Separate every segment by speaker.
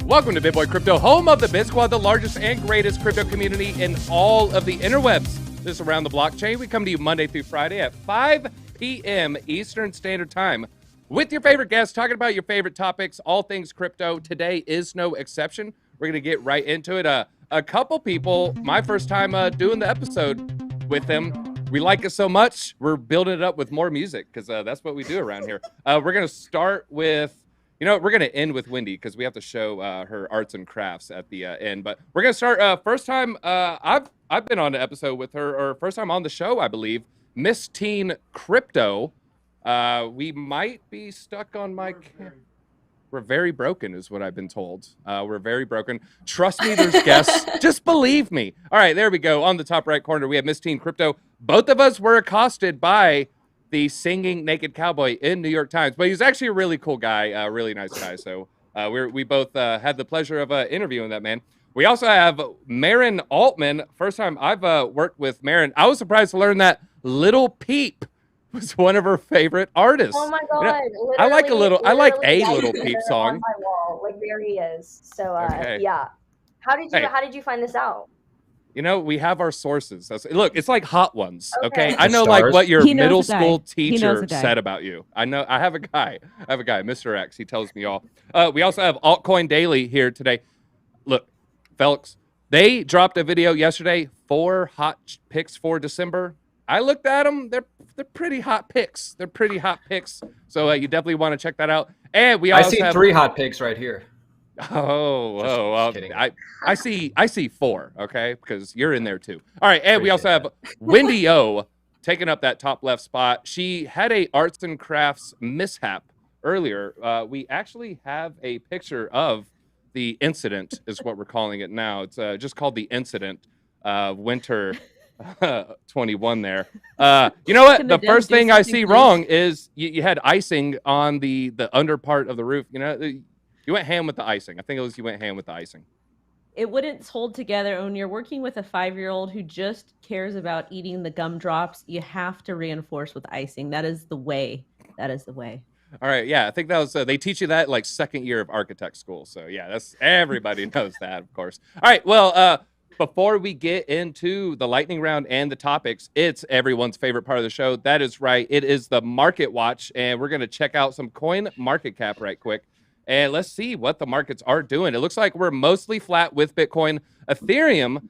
Speaker 1: Welcome to BitBoy Crypto, home of the BitSquad, the largest and greatest crypto community in all of the interwebs. This is Around the Blockchain. We come to you Monday through Friday at 5 p.m. Eastern Standard Time with your favorite guests, talking about your favorite topics, all things crypto. Today is no exception. We're going to get right into it. A couple people, my first time doing the episode with them. We like it so much, we're building it up with more music because that's what we do around here. We're going to start with, we're going to end with Wendy because we have to show her arts and crafts at the end. But we're going to start first time I've been on the episode with her, or first time on the show, I believe, Miss Teen Crypto. We might be stuck on my We're very broken is what I've been told. We're very broken. Trust me, there's guests. Just believe me. All right, there we go. On the top right corner, we have Miss Teen Crypto. Both of us were accosted by the singing naked cowboy in New York Times, but he's actually a really cool guy, a really nice guy. So we both had the pleasure of interviewing that man. We also have Maren Altman. First time I've worked with Maren. I was surprised to learn that Little Peep was one of her favorite artists.
Speaker 2: Oh my god!
Speaker 1: I like a Little Peep song.
Speaker 2: On my wall, like there he is. So
Speaker 1: okay.
Speaker 2: Yeah. How did you find this out?
Speaker 1: We have our sources. Look, it's like Hot Ones. Okay, I know like what your middle school teacher said about you. I know. I have a guy, Mr. X. He tells me all. We also have Altcoin Daily here today. Look, Felix, they dropped a video yesterday. 4 hot picks for December. I looked at them. They're pretty hot picks. They're pretty hot picks. So you definitely want to check that out. And we also
Speaker 3: have 3 hot picks right here.
Speaker 1: I see 4, okay, because you're in there too. All right, and we also have Wendy O taking up that top left spot. She had a arts and crafts mishap earlier. We actually have a picture of the incident, is what we're calling it now. It's just called the incident. Winter 21 there. You know what? The first thing I see wrong is you had icing on the under part of the roof. You went ham with the icing. I think it was you went ham with the icing.
Speaker 4: It wouldn't hold together. When you're working with a 5-year-old who just cares about eating the gumdrops, you have to reinforce with icing. That is the way. That is the way.
Speaker 1: All right. Yeah, I think that was they teach you that like second year of architect school. So yeah, that's everybody knows that, of course. All right. Well, before we get into the lightning round and the topics, it's everyone's favorite part of the show. That is right. It is the Market Watch, and we're going to check out some coin market cap right quick. And let's see what the markets are doing. It looks like we're mostly flat with Bitcoin. Ethereum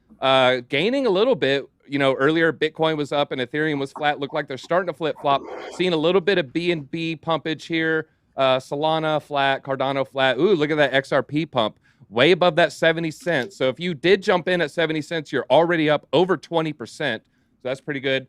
Speaker 1: gaining a little bit. Earlier Bitcoin was up and Ethereum was flat. Looked like they're starting to flip-flop. Seeing a little bit of BNB pumpage here. Solana flat, Cardano flat. Ooh, look at that XRP pump. Way above that 70 cents. So if you did jump in at 70 cents, you're already up over 20%. So that's pretty good.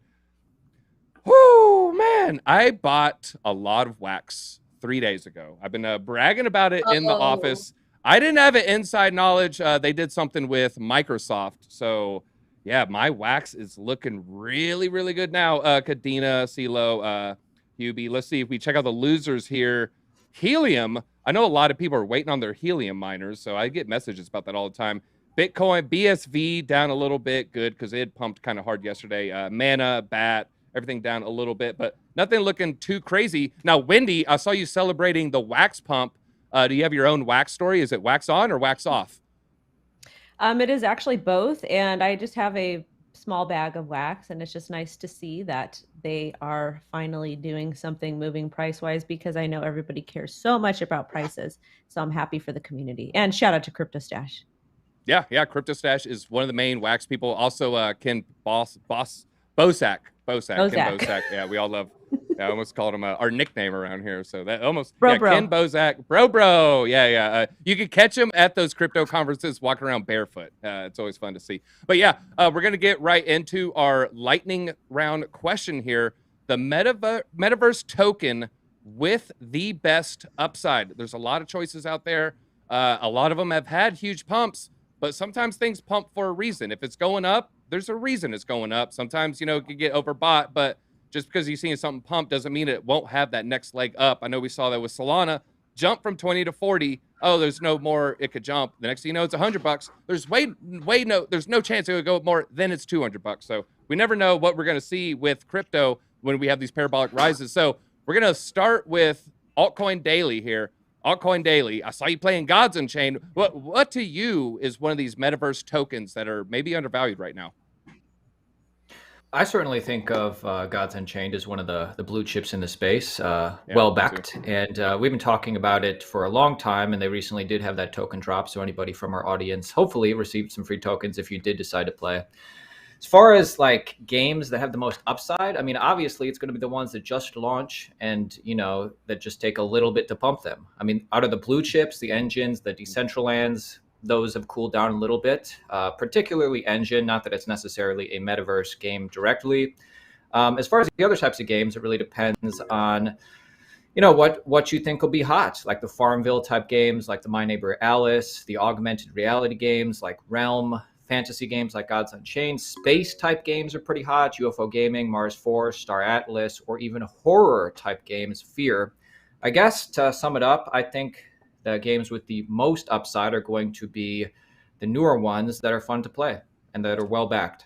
Speaker 1: Whoo, man. I bought a lot of wax 3 days ago. I've been bragging about it in the office. I didn't have it inside knowledge. They did something with Microsoft. So yeah, my wax is looking really, really good now. Cadena, CeeLo, Hubie. Let's see if we check out the losers here. Helium. I know a lot of people are waiting on their helium miners, so I get messages about that all the time. Bitcoin, BSV down a little bit. Good, because it pumped kind of hard yesterday. Mana, BAT, everything down a little bit, but nothing looking too crazy. Now, Wendy, I saw you celebrating the wax pump. Do you have your own wax story? Is it wax on or wax off?
Speaker 4: It is actually both, and I just have a small bag of wax, and it's just nice to see that they are finally doing something moving price-wise, because I know everybody cares so much about prices. So I'm happy for the community. And shout out to CryptoStash.
Speaker 1: Yeah, CryptoStash is one of the main wax people. Also, Ken Bosak. Ken Bosak. Yeah, we all love. I almost called him our nickname around here. So that almost
Speaker 4: bro.
Speaker 1: Ken Bosak, bro. Yeah. You can catch him at those crypto conferences walking around barefoot. It's always fun to see. But yeah, we're gonna get right into our lightning round question here. The Metaverse token with the best upside. There's a lot of choices out there. A lot of them have had huge pumps, but sometimes things pump for a reason. If it's going up, there's a reason it's going up. Sometimes, it can get overbought, but just because you're seeing something pump doesn't mean it won't have that next leg up. I know we saw that with Solana. Jump from 20 to 40. Oh, there's no more it could jump. The next thing you know, it's $100. There's no chance it would go more. Then it's $200. So we never know what we're going to see with crypto when we have these parabolic rises. So we're going to start with Altcoin Daily here. Altcoin Daily. I saw you playing Gods Unchained. What to you is one of these metaverse tokens that are maybe undervalued right now?
Speaker 3: I certainly think of Gods Unchained as one of the blue chips in the space, well backed, and we've been talking about it for a long time. And they recently did have that token drop, so anybody from our audience hopefully received some free tokens if you did decide to play. As far as like games that have the most upside, I mean, obviously it's going to be the ones that just launch and, you know, that just take a little bit to pump them. I mean, out of the blue chips, the engines, the Decentralands, those have cooled down a little bit, particularly Engine, not that it's necessarily a metaverse game directly. As far as the other types of games, it really depends on, you know, what you think will be hot, like the Farmville type games, like the My Neighbor Alice, the augmented reality games like Realm, fantasy games like Gods Unchained, space type games are pretty hot, UFO gaming, Mars 4, Star Atlas, or even horror type games, Fear. I guess to sum it up, I think the games with the most upside are going to be the newer ones that are fun to play and that are well backed.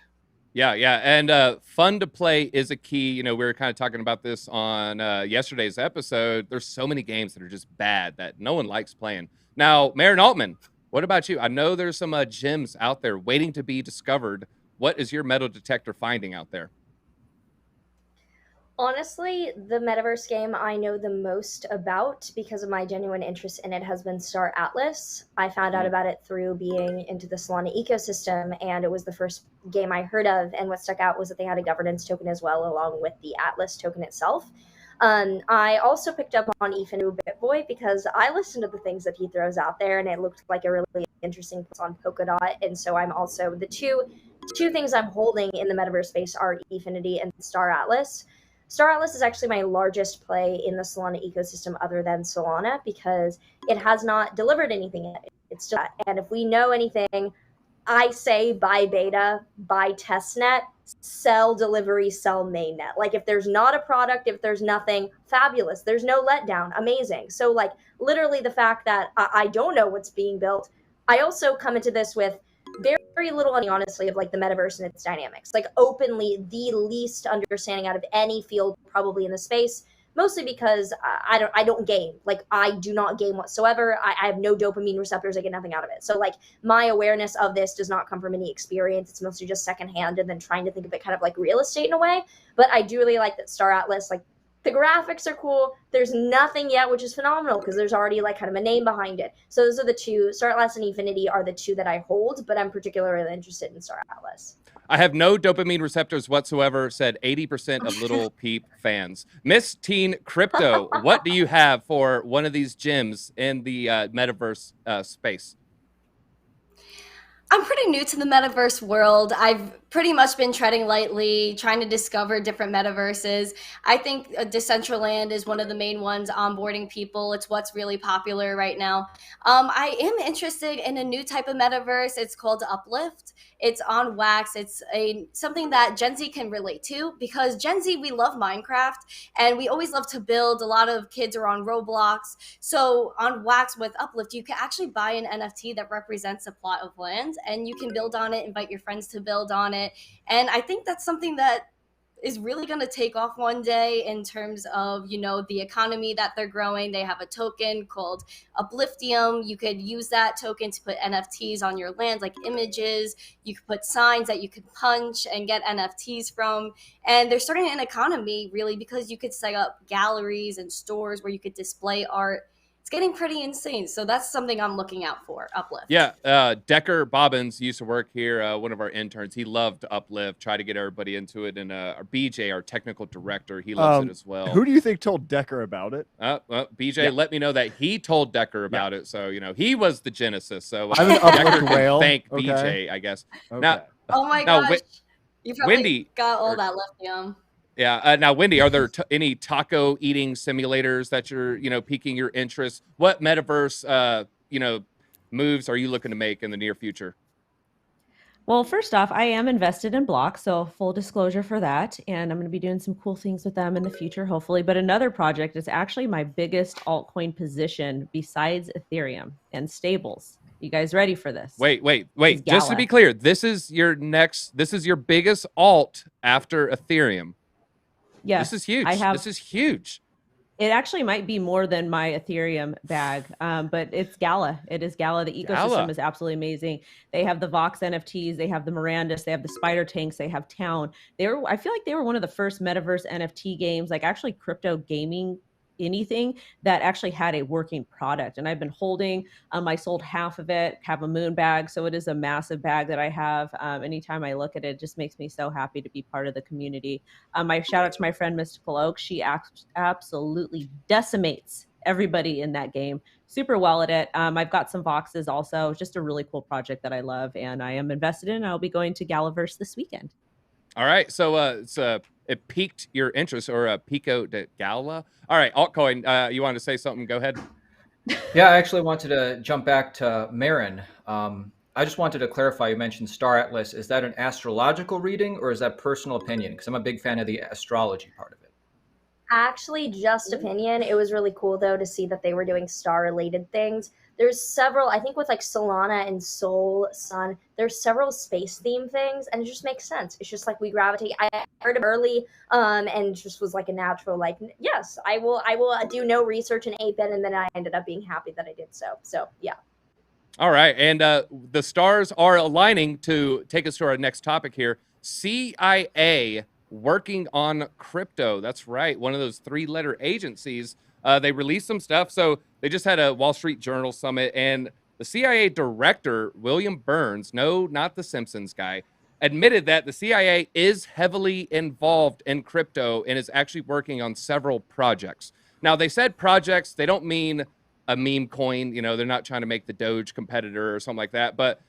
Speaker 1: Yeah, and fun to play is a key. You know, we were kind of talking about this on yesterday's episode. There's so many games that are just bad that no one likes playing. Now, Maren Altman, what about you? I know there's some gems out there waiting to be discovered. What is your metal detector finding out there?
Speaker 2: Honestly, the metaverse game I know the most about because of my genuine interest in it has been Star Atlas. I found out about it through being into the Solana ecosystem, and it was the first game I heard of. And what stuck out was that they had a governance token as well, along with the Atlas token itself. I also picked up on Ethan BitBoy because I listened to the things that he throws out there, and it looked like a really interesting piece on Polkadot. And so I'm also the two things I'm holding in the metaverse space are Efinity and Star Atlas. Star Atlas is actually my largest play in the Solana ecosystem other than Solana because it has not delivered anything yet. It's still, and if we know anything, I say buy beta, buy testnet, sell delivery, sell mainnet. Like if there's not a product, if there's nothing, fabulous. There's no letdown, amazing. So like literally the fact that I don't know what's being built. I also come into this with very little, honestly, of like the metaverse and its dynamics. Like openly the least understanding out of any field probably in the space. Mostly because I don't game. Like I do not game whatsoever. I have no dopamine receptors. I get nothing out of it. So like my awareness of this does not come from any experience. It's mostly just secondhand and then trying to think of it kind of like real estate in a way. But I do really like that Star Atlas, like the graphics are cool. There's nothing yet, which is phenomenal because there's already like kind of a name behind it. So those are the two. Star Atlas and Efinity are the two that I hold, but I'm particularly interested in Star Atlas.
Speaker 1: I have no dopamine receptors whatsoever, said 80% of Little Peep fans. Miss Teen Crypto, what do you have for one of these gems in the metaverse space?
Speaker 5: I'm pretty new to the metaverse world. I've pretty much been treading lightly, trying to discover different metaverses. I think Decentraland is one of the main ones onboarding people. It's what's really popular right now. I am interested in a new type of metaverse. It's called Uplift. It's on Wax. It's something that Gen Z can relate to because Gen Z, we love Minecraft and we always love to build. A lot of kids are on Roblox. So on Wax with Uplift, you can actually buy an NFT that represents a plot of land and you can build on it, invite your friends to build on it. And I think that's something that is really going to take off one day in terms of, you know, the economy that they're growing. They have a token called Upliftium. You could use that token to put NFTs on your land, like images. You could put signs that you could punch and get NFTs from. And they're starting an economy really because you could set up galleries and stores where you could display art. It's getting pretty insane. So that's something I'm looking out for, Uplift.
Speaker 1: Yeah, Decker Bobbins used to work here, one of our interns. He loved Uplift, try to get everybody into it. And our BJ, our technical director, he loves it as well.
Speaker 6: Who do you think told Decker about it?
Speaker 1: Well, BJ let me know that he told Decker about it. So, you know, he was the genesis. So
Speaker 6: I'm an Uplift
Speaker 1: Decker can
Speaker 6: whale.
Speaker 1: thank BJ, I guess.
Speaker 6: Okay.
Speaker 1: Now,
Speaker 5: oh my gosh. You probably
Speaker 1: Wendy,
Speaker 5: got all that lithium.
Speaker 1: Yeah. Now, Wendy, are there any taco eating simulators that you're, you know, piquing your interest? What metaverse, you know, moves are you looking to make in the near future?
Speaker 4: Well, first off, I am invested in Block, so full disclosure for that. And I'm going to be doing some cool things with them in the future, hopefully. But another project is actually my biggest altcoin position besides Ethereum and stables. You guys ready for this?
Speaker 1: Wait. Just to be clear, this is your biggest alt after Ethereum.
Speaker 4: Yes.
Speaker 1: This is huge. This is huge.
Speaker 4: It actually might be more than my Ethereum bag, but it's Gala. It is Gala. The ecosystem
Speaker 1: Gala.
Speaker 4: is absolutely amazing. They have the Vox NFTs, they have the Mirandus, they have the Spider Tanks, they have Town. I feel like they were one of the first Metaverse NFT games, like actually crypto gaming anything that actually had a working product. And I've been holding, I sold half of it, have a moon bag. So it is a massive bag that I have. Anytime I look at it, it just makes me so happy to be part of the community. My shout out to my friend Mystical Oak. She absolutely decimates everybody in that game. Super well at it. I've got some Voxes also. Just a really cool project that I love and I am invested in. I'll be going to Galaverse this weekend.
Speaker 1: All right, so it piqued your interest, or Pico de Gala. All right, altcoin, you wanted to say something? Go ahead.
Speaker 3: Yeah, I actually wanted to jump back to Maren. I just wanted to clarify, you mentioned Star Atlas. Is that an astrological reading or is that personal opinion? Because I'm a big fan of the astrology part of it.
Speaker 2: Actually, just opinion. It was really cool, though, to see that they were doing star-related things. There's several, I think with like Solana and Sol, Sun, there's several space-themed things, and it just makes sense. It's just like we gravitate. I heard it early, and just was like a natural, like, yes, I will do no research in 8-bit, and then I ended up being happy that I did so. So, yeah.
Speaker 1: All right, and the stars are aligning to take us to our next topic here. CIA working on crypto. That's right, one of those 3-letter agencies. They released some stuff. So they just had a Wall Street Journal summit, and the CIA director, William Burns, no, not the Simpsons guy, admitted that the CIA is heavily involved in crypto and is actually working on several projects. Now, they said projects, they don't mean a meme coin. You know, they're not trying to make the Doge competitor or something like that. But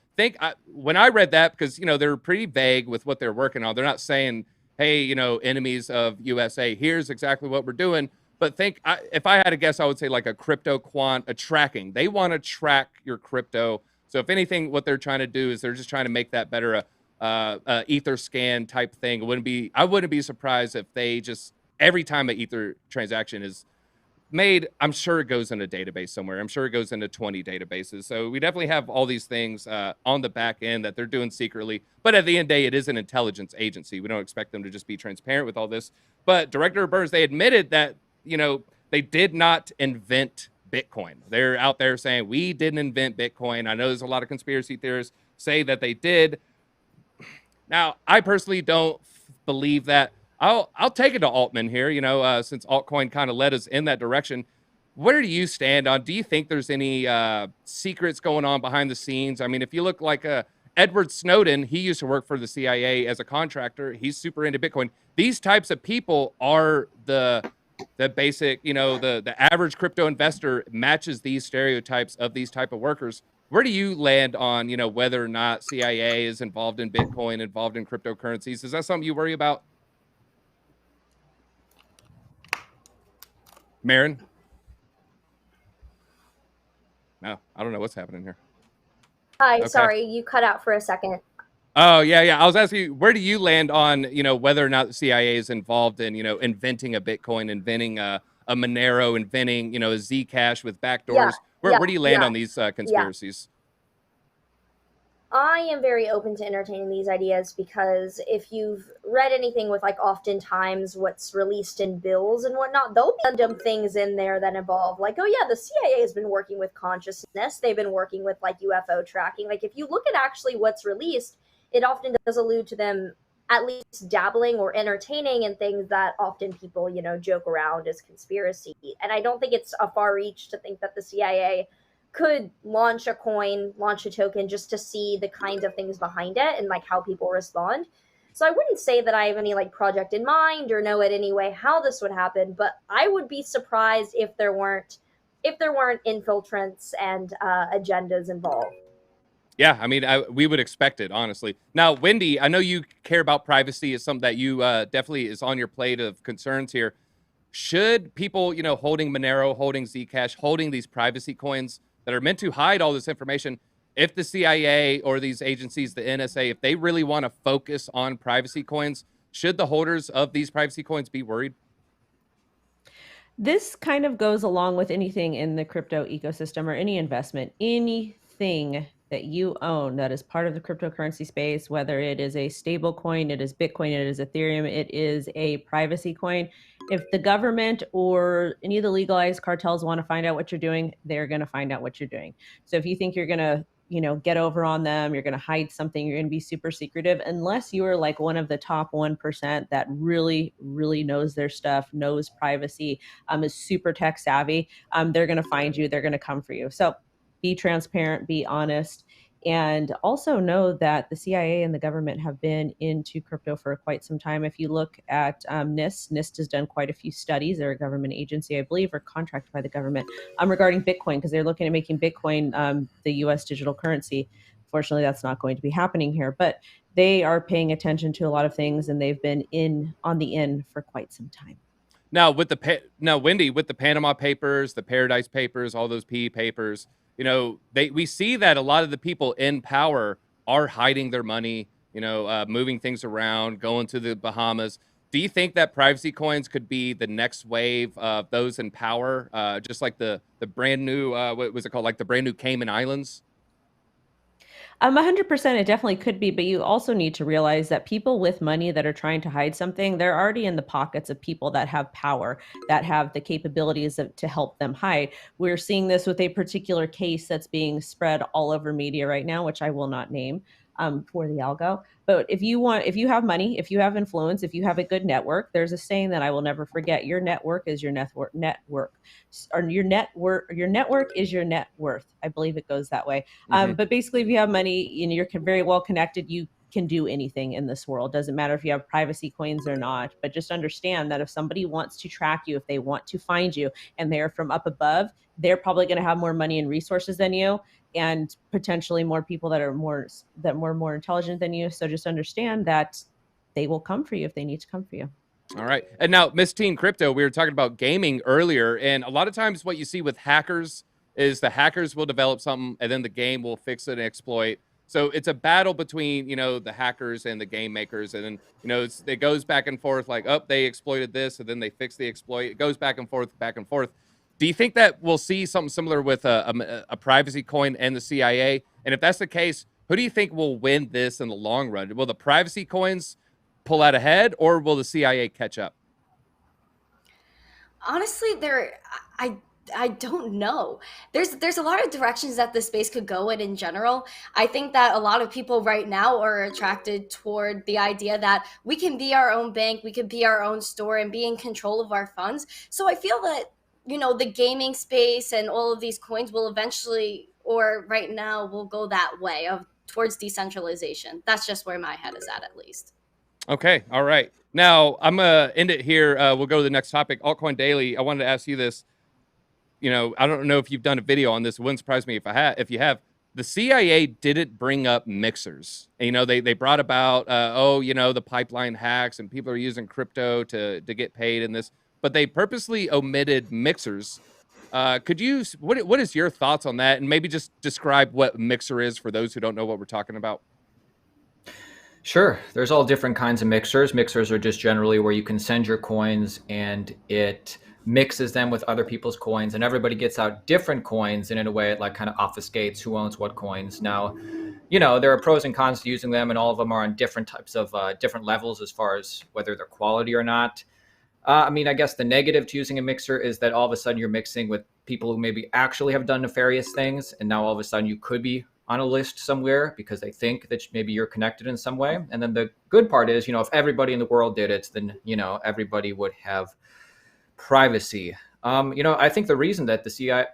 Speaker 1: when I read that, because, you know, they're pretty vague with what they're working on. They're not saying, hey, you know, enemies of USA, here's exactly what we're doing. But if I had to guess, I would say like a crypto quant, a tracking. They want to track your crypto. So if anything, what they're trying to do is they're just trying to make that better, ether scan type thing. I wouldn't be surprised if they just, every time an ether transaction is made, I'm sure it goes in a database somewhere. I'm sure it goes into 20 databases. So we definitely have all these things on the back end that they're doing secretly. But at the end of the day, it is an intelligence agency. We don't expect them to just be transparent with all this. But Director Burns, they admitted that, you know, they did not invent Bitcoin. They're out there saying, we didn't invent Bitcoin. I know there's a lot of conspiracy theorists say that they did. Now, I personally don't believe that. I'll take it to Altman here, you know, since altcoin kind of led us in that direction. Where do you stand on? Do you think there's any secrets going on behind the scenes? I mean, if you look like Edward Snowden, he used to work for the CIA as a contractor. He's super into Bitcoin. These types of people are the basic, you know, the average crypto investor matches these stereotypes of these type of workers. Where do you land on, you know, whether or not CIA is involved in Bitcoin, involved in cryptocurrencies? Is that something you worry about? Maren? No, I don't know what's happening here.
Speaker 2: Hi,
Speaker 1: Okay.
Speaker 2: sorry, you cut out for a second.
Speaker 1: Oh, yeah. I was asking you, where do you land on, you know, whether or not the CIA is involved in, you know, inventing a Bitcoin, inventing a Monero, inventing, you know, a Zcash with backdoors? Where do you land on these conspiracies?
Speaker 2: I am very open to entertaining these ideas because if you've read anything with like oftentimes what's released in bills and whatnot, there'll be random things in there that involve like, oh yeah, the CIA has been working with consciousness. They've been working with like UFO tracking. Like if you look at actually what's released, it often does allude to them at least dabbling or entertaining in things that often people, you know, joke around as conspiracy. And I don't think it's a far reach to think that the CIA could launch a coin, launch a token just to see the kinds of things behind it and like how people respond. So I wouldn't say that I have any like project in mind or know in any way how this would happen, but I would be surprised if there weren't infiltrants and agendas involved.
Speaker 1: Yeah, I mean, we would expect it, honestly. Now, Wendy, I know you care about privacy. It's something that you definitely is on your plate of concerns here. Should people, you know, holding Monero, holding Zcash, holding these privacy coins that are meant to hide all this information, if the CIA or these agencies, the NSA, if they really want to focus on privacy coins, should the holders of these privacy coins be worried?
Speaker 4: This kind of goes along with anything in the crypto ecosystem or any investment. Anything that you own that is part of the cryptocurrency space, whether it is a stable coin, it is Bitcoin, it is Ethereum, it is a privacy coin. If the government or any of the legalized cartels want to find out what you're doing, they're going to find out what you're doing. So if you think you're going to, get over on them, you're going to hide something, you're going to be super secretive, unless you are like one of the top 1% that really, really knows their stuff, knows privacy, is super tech savvy, they're going to find you, they're going to come for you. So be transparent, be honest, and also know that the CIA and the government have been into crypto for quite some time. If you look at NIST has done quite a few studies. They're a government agency, I believe, or contracted by the government regarding Bitcoin, because they're looking at making Bitcoin the U.S. digital currency. Fortunately, that's not going to be happening here, but they are paying attention to a lot of things, and they've been on the in for quite some time.
Speaker 1: Now, Wendy, with the Panama Papers, the Paradise Papers, all those PE papers, we see that a lot of the people in power are hiding their money, moving things around, going to the Bahamas. Do you think that privacy coins could be the next wave of those in power, just like the brand new, what was it called, like the brand new Cayman Islands?
Speaker 4: 100%, it definitely could be, but you also need to realize that people with money that are trying to hide something, they're already in the pockets of people that have power, that have the capabilities to help them hide. We're seeing this with a particular case that's being spread all over media right now, which I will not name for the algo. But if you have money, if you have influence, if you have a good network, there's a saying that I will never forget: your network is your network, or your network is your net worth. I believe it goes that way. But basically, if you have money and you're very well connected, you can do anything in this world. Doesn't matter if you have privacy coins or not, but just understand that if somebody wants to track you, if they want to find you and they're from up above, they're probably going to have more money and resources than you, and potentially more people that are more intelligent than you. So just understand that they will come for you if they need to come for you.
Speaker 1: All right. And now, Miss Teen Crypto, we were talking about gaming earlier, and a lot of times what you see with hackers is the hackers will develop something and then the game will fix it and exploit. So it's a battle between, the hackers and the game makers. And then, it goes back and forth like, oh, they exploited this, and then they fix the exploit. It goes back and forth, back and forth. Do you think that we'll see something similar with a privacy coin and the CIA? And if that's the case, who do you think will win this in the long run? Will the privacy coins pull out ahead, or will the CIA catch up?
Speaker 5: Honestly, I don't know. There's a lot of directions that the space could go in general. I think that a lot of people right now are attracted toward the idea that we can be our own bank, we can be our own store, and be in control of our funds. So I feel that, the gaming space and all of these coins will eventually, or right now, will go that way towards decentralization. That's just where my head is at least.
Speaker 1: Okay. All right. Now I'm going to end it here. We'll go to the next topic, Altcoin Daily. I wanted to ask you this. I don't know if you've done a video on this. It wouldn't surprise me if you have. The CIA didn't bring up mixers. And, they brought about, the pipeline hacks and people are using crypto to get paid in this, but they purposely omitted mixers. What is your thoughts on that? And maybe just describe what mixer is for those who don't know what we're talking about.
Speaker 3: Sure. There's all different kinds of mixers. Mixers are just generally where you can send your coins and it mixes them with other people's coins, and everybody gets out different coins, and in a way it like kind of obfuscates who owns what coins. Now, there are pros and cons to using them, and all of them are on different types of different levels as far as whether they're quality or not. I guess the negative to using a mixer is that all of a sudden you're mixing with people who maybe actually have done nefarious things, and now all of a sudden you could be on a list somewhere because they think that maybe you're connected in some way. And then the good part is, if everybody in the world did it, then, everybody would have privacy. I think the reason that the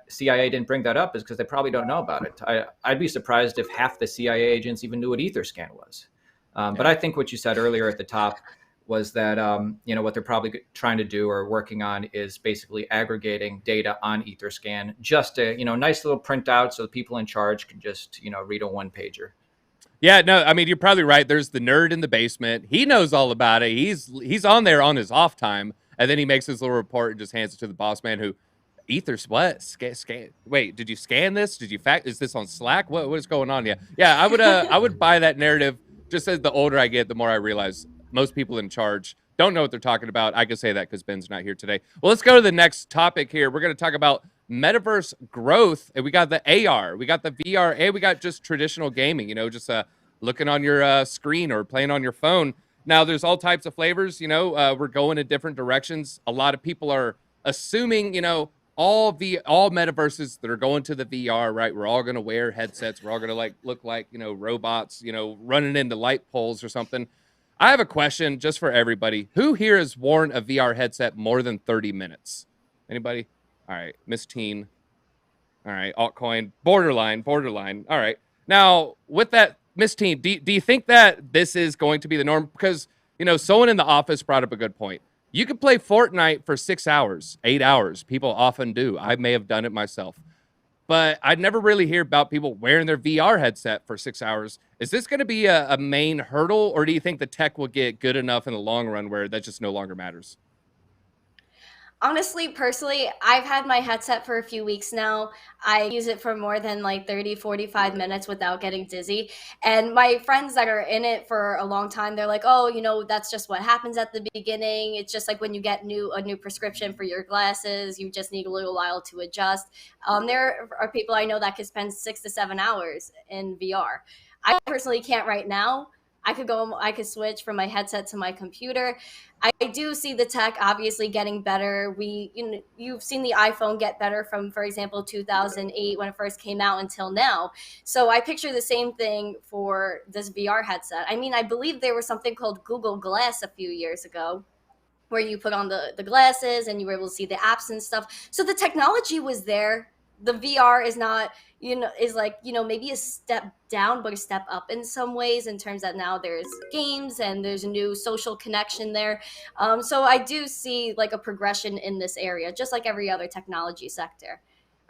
Speaker 3: CIA didn't bring that up is because they probably don't know about it. I'd be surprised if half the CIA agents even knew what Etherscan was. But I think what you said earlier at the top was that, what they're probably trying to do or working on is basically aggregating data on Etherscan, just a, nice little printout so the people in charge can just, read a one-pager.
Speaker 1: Yeah, no, you're probably right. There's the nerd in the basement. He knows all about it. He's on there on his off time, and then he makes his little report and just hands it to the boss man who, what? Scan? Wait, did you scan this? Did you is this on Slack? What is going on? Yeah, I would buy that narrative. Just as the older I get, the more I realize most people in charge don't know what they're talking about. I can say that because Ben's not here today. Well, let's go to the next topic here. We're going to talk about metaverse growth, and we got the AR, we got the VR, and we got just traditional gaming, just looking on your screen or playing on your phone. Now, there's all types of flavors, we're going in different directions. A lot of people are assuming, all metaverses that are going to the VR, right? We're all going to wear headsets. We're all going to look like, robots, running into light poles or something. I have a question just for everybody. Who here has worn a VR headset more than 30 minutes? Anybody? All right. Miss Teen. All right. Altcoin. Borderline. All right. Now, with that, Miss Teen, do you think that this is going to be the norm? Because, someone in the office brought up a good point. You can play Fortnite for 6 hours, 8 hours. People often do. I may have done it myself. But I'd never really hear about people wearing their VR headset for 6 hours. Is this going to be a main hurdle, or do you think the tech will get good enough in the long run where that just no longer matters?
Speaker 5: Honestly, personally, I've had my headset for a few weeks now. I use it for more than 30, 45 minutes without getting dizzy. And my friends that are in it for a long time, they're like, oh, that's just what happens at the beginning. It's just like when you get a new prescription for your glasses, you just need a little while to adjust. There are people I know that could spend 6 to 7 hours in VR. I personally can't right now. I could switch from my headset to my computer. I do see the tech obviously getting better. You've seen the iPhone get better from, for example, 2008 when it first came out until now. So I picture the same thing for this VR headset. I mean, I believe there was something called Google Glass a few years ago where you put on the glasses and you were able to see the apps and stuff. So the technology was there. The VR is not, maybe a step down, but a step up in some ways in terms that now there's games and there's a new social connection there. So I do see a progression in this area, just like every other technology sector.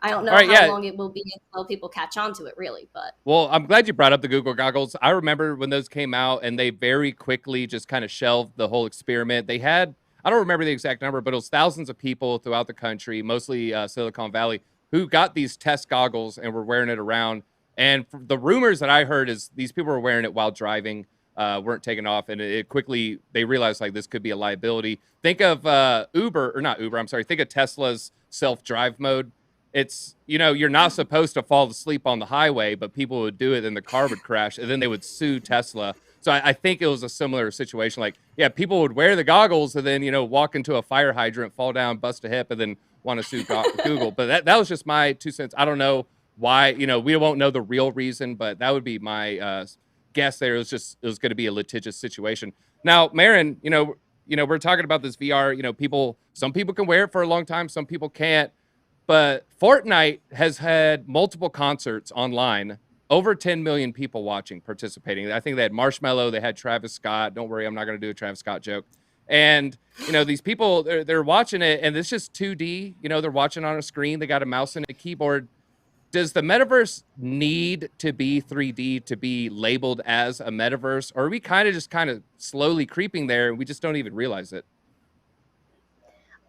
Speaker 5: I don't know how long it will be until people catch on to it, really. But
Speaker 1: well, I'm glad you brought up the Google goggles. I remember when those came out, and they very quickly just kind of shelved the whole experiment. They had, I don't remember the exact number, but it was thousands of people throughout the country, mostly Silicon Valley, who got these test goggles and were wearing it around. And the rumors that I heard is these people were wearing it while driving, weren't taking off, and it quickly, they realized this could be a liability. Think of think of Tesla's self-drive mode. It's, you're not supposed to fall asleep on the highway, but people would do it and the car would crash, and then they would sue Tesla. So I think it was a similar situation. People would wear the goggles and then, walk into a fire hydrant, fall down, bust a hip, and then want to sue Google. But that was just my 2 cents. I don't know why, we won't know the real reason, but that would be my guess there. It was going to be a litigious situation. Now, Maren, we're talking about this VR, some people can wear it for a long time, some people can't. But Fortnite has had multiple concerts online, over 10 million people participating. I think they had Marshmello, they had Travis Scott. Don't worry, I'm not going to do a Travis Scott joke. And, these people, they're watching it, and it's just 2D. They're watching on a screen. They got a mouse and a keyboard. Does the metaverse need to be 3D to be labeled as a metaverse? Or are we kind of slowly creeping there, and we just don't even realize it?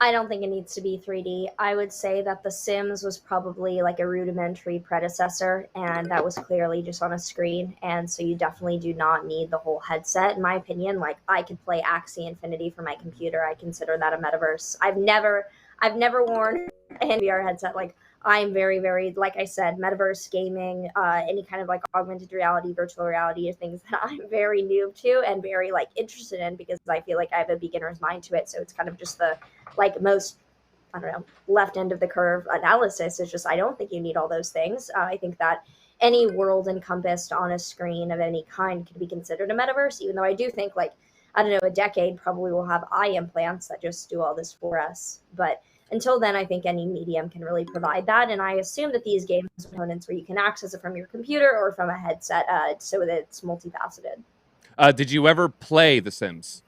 Speaker 2: I don't think it needs to be 3D. I would say that The Sims was probably a rudimentary predecessor, and that was clearly just on a screen. And so you definitely do not need the whole headset. In my opinion, I could play Axie Infinity from my computer. I consider that a metaverse. I've never worn an VR headset. I'm very, very, like I said, metaverse gaming, any kind of augmented reality, virtual reality are things that I'm very new to and very interested in, because I feel like I have a beginner's mind to it. So it's kind of just the most, I don't know, left end of the curve analysis is just, I don't think you need all those things. I think that any world encompassed on a screen of any kind could be considered a metaverse, even though I do think I don't know, a decade probably will have eye implants that just do all this for us. But until then, I think any medium can really provide that. And I assume that these game components where you can access it from your computer or from a headset, so that it's multifaceted.
Speaker 1: Did you ever play The Sims?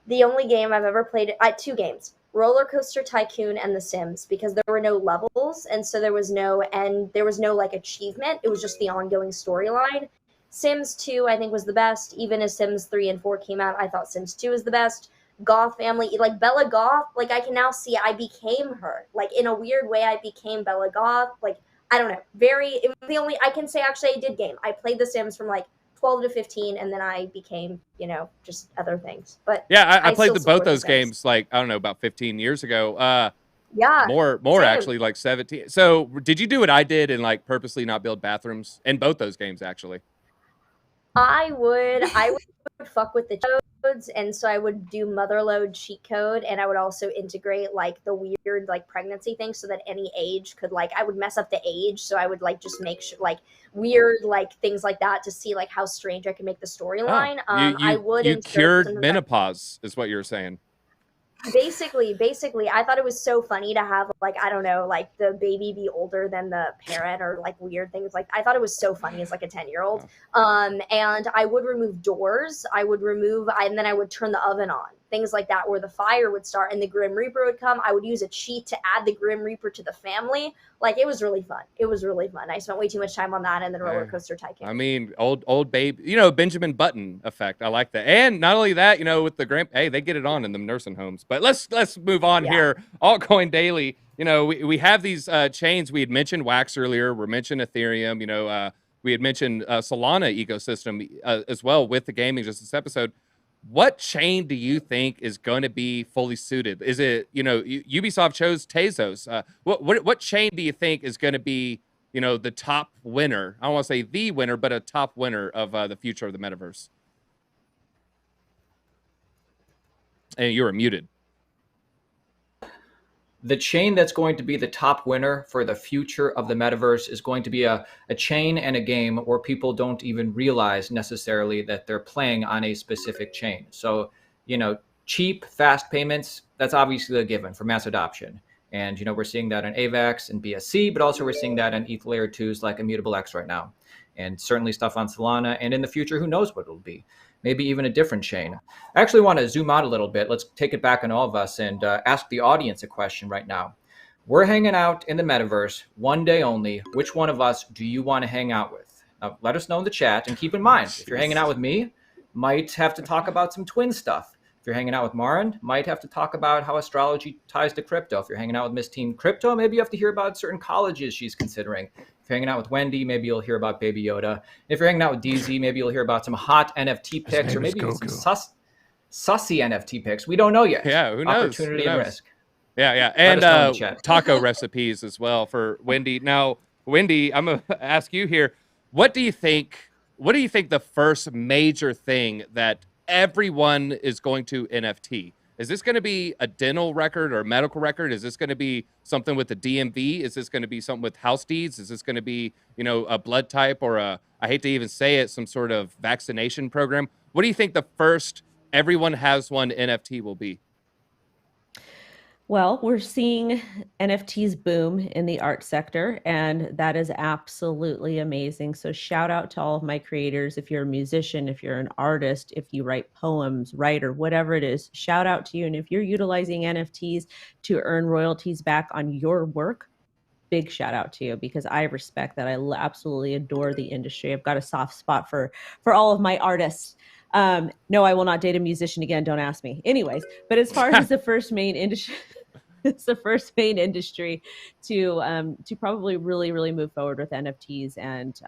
Speaker 2: The only game I've ever played, 2 games, Roller Coaster Tycoon and The Sims, because there were no levels. And so there was no end, there was no achievement. It was just the ongoing storyline. Sims 2, I think, was the best. Even as Sims 3 and 4 came out, I thought Sims 2 was the best. Goth family, Bella Goth, I can now see I became her. In a weird way, I became Bella Goth. I don't know. It was the only, I can say actually I did game. I played The Sims from 12 to 15, and then I became, just other things. But
Speaker 1: yeah, I played both those games, I don't know, about 15 years ago.
Speaker 2: Yeah.
Speaker 1: More
Speaker 2: Same.
Speaker 1: actually, like 17. So did you do what I did and like purposely not build bathrooms in both those games actually?
Speaker 2: I would fuck with the codes, and so I would do motherload cheat code, and I would also integrate like the weird like pregnancy thing, so that any age could like I would mess up the age, so I would like just make sure like weird like things like that to see like how strange I could make the storyline. I would
Speaker 1: you
Speaker 2: insert
Speaker 1: cured
Speaker 2: some
Speaker 1: menopause is what you're saying.
Speaker 2: basically I thought it was so funny to have like I don't know like the baby be older than the parent or like weird things like I thought it was so funny as like a 10-year-old. And I would remove doors, and then I would turn the oven on, things like that, where the fire would start and the Grim Reaper would come. I would use a cheat to add the Grim Reaper to the family. Like it was really fun. I spent way too much time on that and then Roller Coaster Tycoon.
Speaker 1: I mean, old babe, Benjamin Button effect. I like that. And not only that, with the hey, they get it on in the nursing homes. But let's move on here. Altcoin Daily. We have these chains. We had mentioned Wax earlier. We mentioned Ethereum. We had mentioned Solana ecosystem as well with the gaming just this episode. What chain do you think is going to be fully suited? Is it, Ubisoft chose Tezos. What chain do you think is going to be, the top winner? I don't want to say the winner, but a top winner of the future of the metaverse. And you were muted.
Speaker 3: The chain that's going to be the top winner for the future of the metaverse is going to be a chain and a game where people don't even realize necessarily that they're playing on a specific chain. So, cheap, fast payments, that's obviously a given for mass adoption. And, we're seeing that in AVAX and BSC, but also we're seeing that in ETH layer 2s like Immutable X right now. And certainly stuff on Solana. And in the future, who knows what it'll be? Maybe even a different chain. I actually want to zoom out a little bit. Let's take it back on all of us and ask the audience a question right now. We're hanging out in the metaverse one day only. Which one of us do you want to hang out with? Now, let us know in the chat. And keep in mind, if you're hanging out with me, might have to talk about some twin stuff. If you're hanging out with Maren, might have to talk about how astrology ties to crypto. If you're hanging out with Miss Team Crypto, maybe you have to hear about certain colleges she's considering. If you're hanging out with Wendy, maybe you'll hear about Baby Yoda. If you're hanging out with DEEZY, maybe you'll hear about some hot NFT picks or maybe even some sussy NFT picks. We don't know yet.
Speaker 1: Yeah, who knows?
Speaker 3: Opportunity and risk.
Speaker 1: Yeah. And taco recipes as well for Wendy. Now, Wendy, I'm going to ask you here. What do you think the first major thing that everyone is going to NFT? Is this going to be a dental record or a medical record? Is this going to be something with the DMV? Is this going to be something with house deeds? Is this going to be, a blood type or I hate to even say it, some sort of vaccination program? What do you think the first everyone has one NFT will be?
Speaker 4: Well, we're seeing NFTs boom in the art sector, and that is absolutely amazing. So shout out to all of my creators. If you're a musician, if you're an artist, if you write poems, writer, whatever it is, shout out to you. And if you're utilizing NFTs to earn royalties back on your work, big shout out to you, because I respect that. I absolutely adore the industry. I've got a soft spot for all of my artists. No, I will not date a musician again. Don't ask me. Anyways, but as far as the first main industry, it's the first main industry to probably really move forward with NFTs and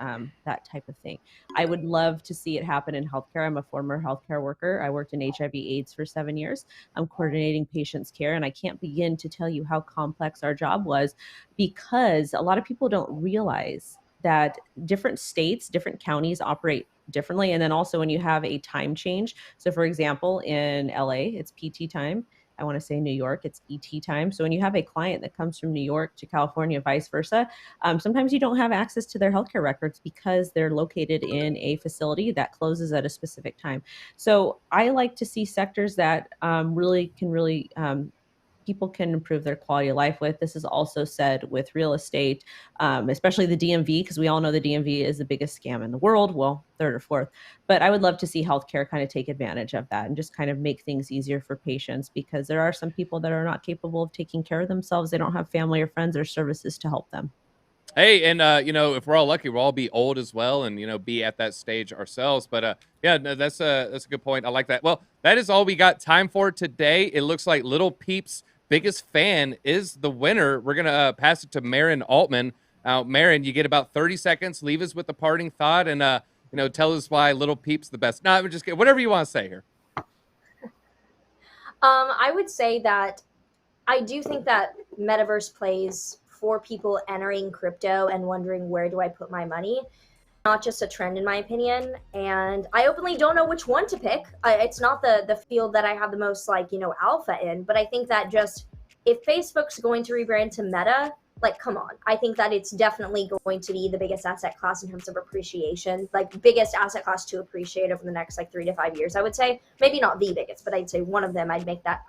Speaker 4: that type of thing. I would love to see it happen in healthcare. I'm a former healthcare worker. I worked in HIV/AIDS for 7 years. I'm coordinating patients' care, and I can't begin to tell you how complex our job was, because a lot of people don't realize that different states, different counties operate differently. And then also when you have a time change. So for example, in LA, it's PT time. I want to say New York, it's ET time. So when you have a client that comes from New York to California, vice versa, sometimes you don't have access to their healthcare records because they're located in a facility that closes at a specific time. So I like to see sectors that people can improve their quality of life with. This is also said with real estate, especially the DMV, because we all know the DMV is the biggest scam in the world. Well, third or fourth. But I would love to see healthcare kind of take advantage of that and just kind of make things easier for patients, because there are some people that are not capable of taking care of themselves. They don't have family or friends or services to help them.
Speaker 1: Hey, and if we're all lucky, we'll all be old as well, and be at that stage ourselves. But no, that's a good point. I like that. Well, that is all we got time for today. It looks like Little Peep's biggest fan is the winner. We're gonna pass it to Maren Altman. Maren, you get about 30 seconds. Leave us with a parting thought, and tell us why Little Peep's the best. No, I'm just kidding. Whatever you want to say here.
Speaker 2: I would say that I do think that metaverse plays for people entering crypto and wondering, where do I put my money? Not just a trend, in my opinion. And I openly don't know which one to pick. It's not the field that I have the most, like, you know, alpha in, but I think that just, if Facebook's going to rebrand to Meta, like, come on. I think that it's definitely going to be the biggest asset class in terms of appreciation, like biggest asset class to appreciate over the next like 3 to 5 years, I would say. Maybe not the biggest, but I'd say one of them. I'd make that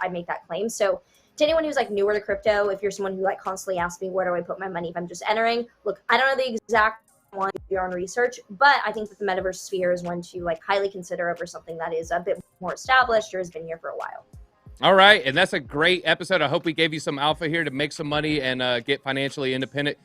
Speaker 2: claim. So to anyone who's like newer to crypto, if you're someone who like constantly asks me, where do I put my money if I'm just entering? Look, I don't know the exact one, your own research, but I think that the metaverse sphere is one to like highly consider over something that is a bit more established or has been here for a while.
Speaker 1: All right, and that's a great episode. I hope we gave you some alpha here to make some money and get financially independent.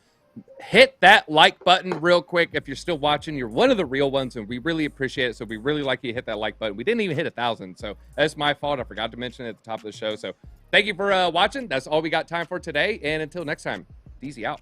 Speaker 1: Hit that like button real quick if you're still watching. You're one of the real ones, and we really appreciate it. So we really like you to hit that like button. We didn't even hit 1,000, so that's my fault. I forgot to mention it at the top of the show. So thank you for watching. That's all we got time for today, and until next time, DEEZY out.